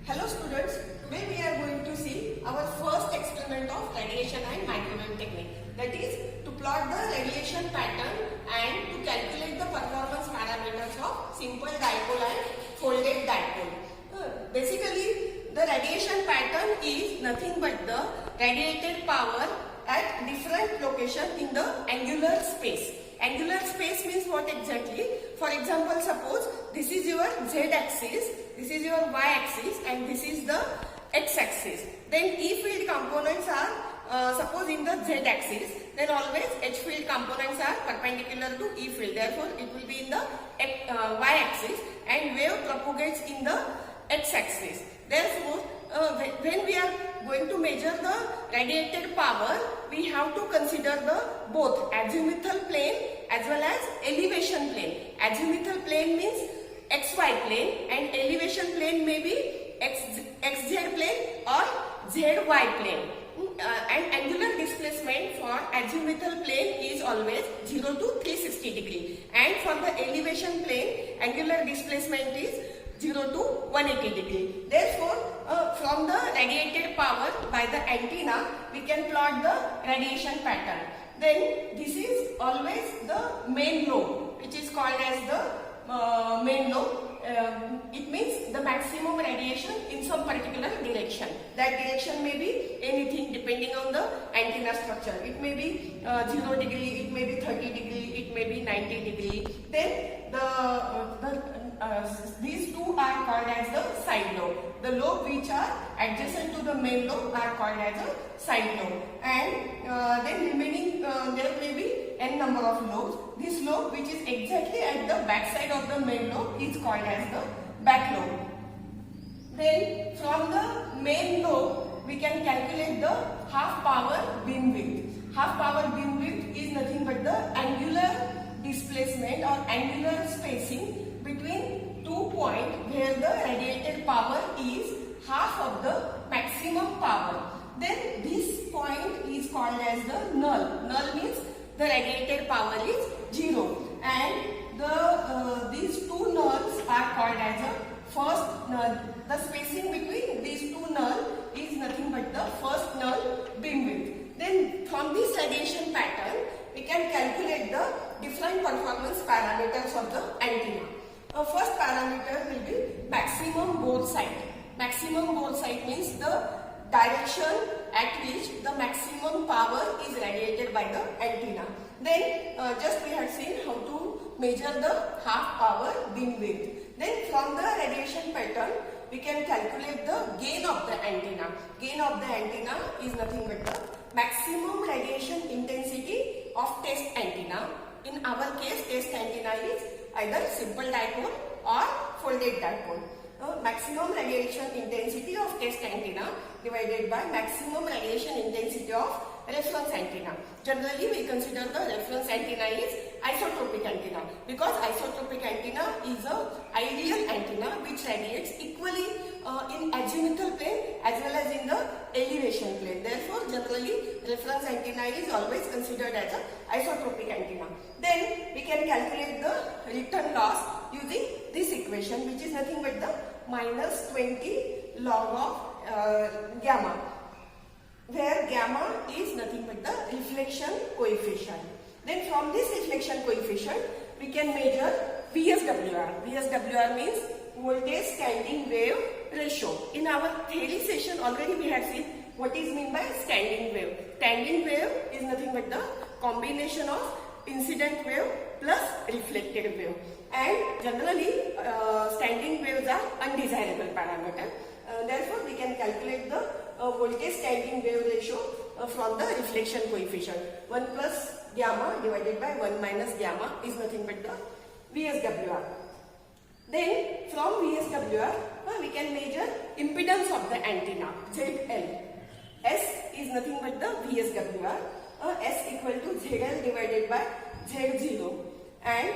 Hello students, today we are going to see our first experiment of radiation and microwave technique. That is to plot the radiation pattern and to calculate the performance parameters of simple dipole and folded dipole. Basically, the radiation pattern is nothing but the radiated power at different location in the angular space. Angular space means what exactly? For example, suppose this is your z-axis, this is your y-axis and this is the x-axis. Then E field components are suppose in the z-axis, then always H field components are perpendicular to E field. Therefore, it will be in the y-axis and wave propagates in the x-axis. Therefore, when we are going to measure the radiated power, we have to consider the both azimuthal plane as well as elevation plane. Azimuthal plane means xy plane and elevation plane may be xz plane or zy plane. And angular displacement for azimuthal plane is always 0 to 360 degree, and for the elevation plane angular displacement is 0 to 180 degree. Therefore, from the radiated power by the antenna, we can plot the radiation pattern. Then this is always the main lobe, which is called as the main lobe. It means the maximum radiation in some particular direction. That direction may be anything depending on the antenna structure. It may be 0 degree, it may be 30 degree, it may be 90 degree. Then these two are called as the side lobe. The lobe which are adjacent to the main lobe are called as a side lobe. And then remaining there may be n number of lobes. This lobe which is exactly at the back side of the main lobe is called as the back lobe. Then from the main lobe we can calculate the half power beam width. Half power beam width is nothing but the angular displacement or angular spacing between 2 points where the radiated power is half of the maximum power. Then this point is called as the null. Null means the radiated power is 0, and these two nulls are called as a first null. The spacing between these two null is nothing but the first null beam width. Then from this radiation pattern we can calculate the different performance parameters of the antenna. First parameter will be maximum bore side. Maximum bore side means the direction at which the maximum power is radiated by the antenna. Then just we have seen how to measure the half power beam width. Then from the radiation pattern we can calculate the gain of the antenna. Gain of the antenna is nothing but the maximum radiation intensity of test antenna. In our case, test antenna is either simple dipole or folded dipole. Maximum radiation intensity of test antenna divided by maximum radiation intensity of reference antenna. Generally, we consider the reference antenna is isotropic antenna because isotropic antenna is an ideal antenna which radiates equally in azimuthal plane as well as in the elevation plane. Therefore, generally reference antenna is always considered as an isotropic antenna. Then we can calculate the return loss using this equation, which is nothing but the minus 20 log of gamma, where gamma is nothing but the reflection coefficient. Then from this reflection coefficient we can measure VSWR. VSWR means voltage standing wave ratio. In our theory session already we have seen what is meant by standing wave. Standing wave is nothing but the combination of incident wave plus reflected wave. And generally standing waves are undesirable parameter. Therefore we can calculate the voltage standing wave ratio from the reflection coefficient. 1 plus gamma divided by 1 minus gamma is nothing but the VSWR. Then from VSWR we can measure impedance of the antenna, ZL. S is nothing but the VSWR. S equal to ZL divided by Z0, and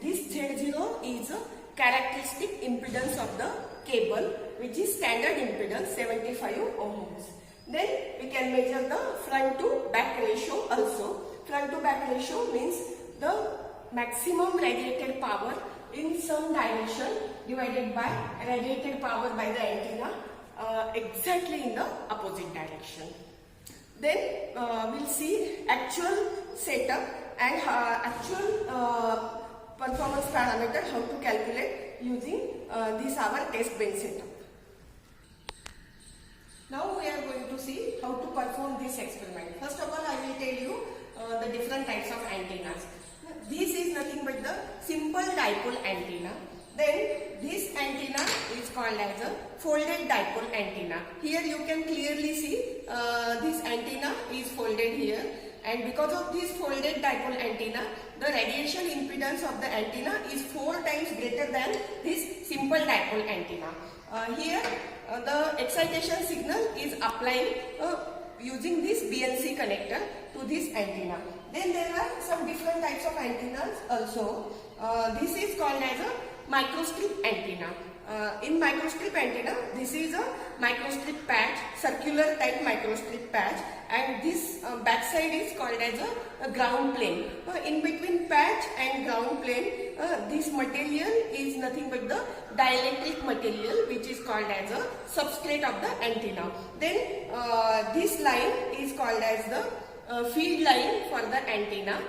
this Z0 is a characteristic impedance of the cable, which is standard impedance 75 ohms. Then we can measure the front to back ratio also. Front to back ratio means the maximum radiated power in some direction divided by radiated power by the antenna exactly in the opposite direction. Then we'll see actual setup and actual performance parameter, how to calculate using this our test bench setup. Now we are going to see how to perform this experiment. First of all, I will tell you the different types of antennas. This is nothing but the simple dipole antenna. Then this antenna is called as a folded dipole antenna. Here you can clearly see this antenna is folded here, and because of this folded dipole antenna, the radiation impedance of the antenna is 4 times greater than this simple dipole antenna. Here the excitation signal is applied using this BNC connector to this antenna. Then there are some different types of antennas also. This is called as a microstrip antenna. In microstrip antenna, this is a microstrip patch, circular type microstrip patch, and this backside is called as a ground plane. In between patch and ground plane, this material is nothing but the dielectric material, which is called as a substrate of the antenna. Then this line is called as the feed line for the antenna.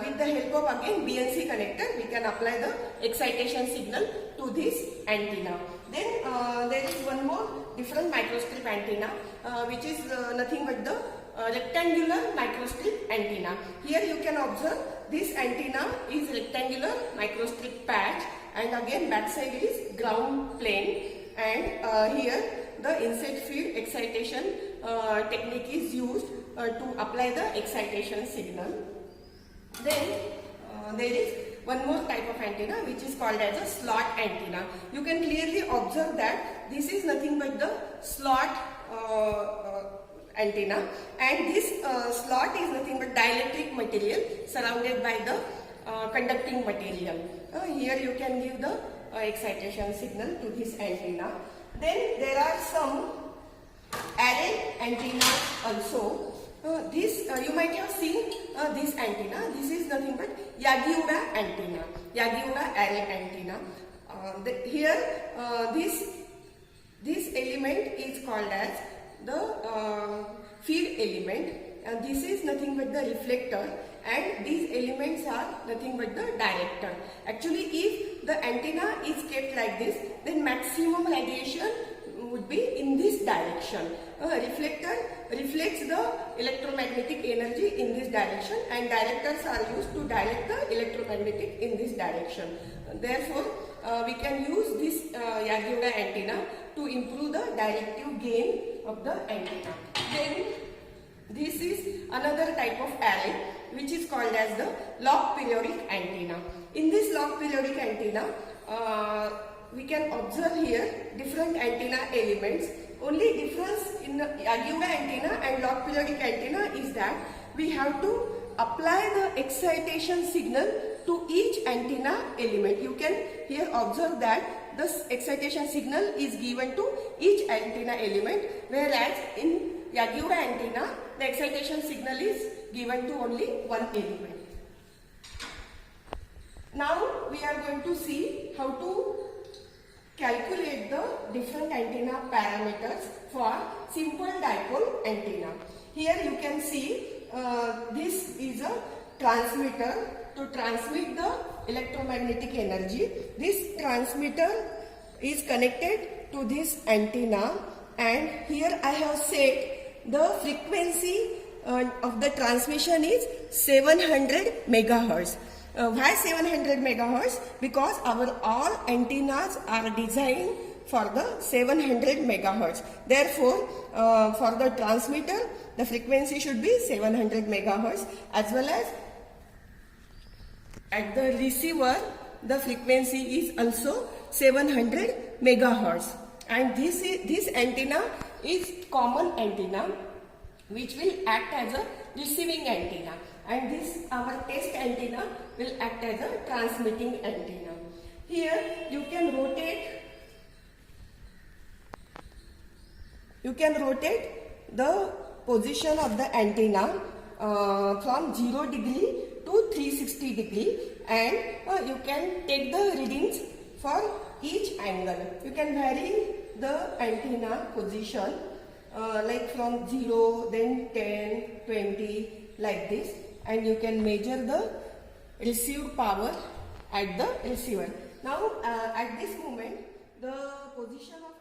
With the help of again BNC connector, we can apply the excitation signal to this antenna. Then there is one more different microstrip antenna, which is nothing but the rectangular microstrip antenna. Here you can observe this antenna is rectangular microstrip patch, and again backside is ground plane, and here the inside field excitation technique is used to apply the excitation signal. Then there is one more type of antenna, which is called as a slot antenna. You can clearly observe that this is nothing but the slot antenna, and this slot is nothing but dielectric material surrounded by the conducting material. Here you can give the excitation signal to this antenna. Then there are some array antennas also. This you might have seen this antenna. This is nothing but Yagi-Uda antenna, Yagi-Uda array antenna. Here this element is called as the feed element, and this is nothing but the reflector, and these elements are nothing but the director. Actually, if the antenna is kept like this, then maximum radiation would be in this direction. Reflector reflects the electromagnetic energy in this direction, and directors are used to direct the electromagnetic in this direction. Therefore, we can use this Yagi-Uda antenna to improve the directive gain of the antenna. Then this is another type of array, which is called as the log periodic antenna. In this log periodic antenna, we can observe here different antenna elements. Only difference in the Yagi-Uda antenna and log periodic antenna is that we have to apply the excitation signal to each antenna element. You can here observe that this excitation signal is given to each antenna element, whereas in Yagi-Uda antenna the excitation signal is given to only one element. Now we are going to see how to calculate the different antenna parameters for simple dipole antenna. Here you can see this is a transmitter to transmit the electromagnetic energy. This transmitter is connected to this antenna, and here I have set the frequency of the transmission is 700 megahertz. Why 700 megahertz? Because our all antennas are designed for the 700 megahertz. Therefore, for the transmitter, the frequency should be 700 megahertz, as well as at the receiver, the frequency is also 700 megahertz. And this antenna is common antenna, which will act as a receiving antenna, and this our test antenna will act as a transmitting antenna. Here you can rotate the position of the antenna from 0 degree to 360 degree, and you can take the readings for each angle. You can vary the antenna position like from 0, then 10, 20 like this, and you can measure the received power at the receiver. Now at this moment the position of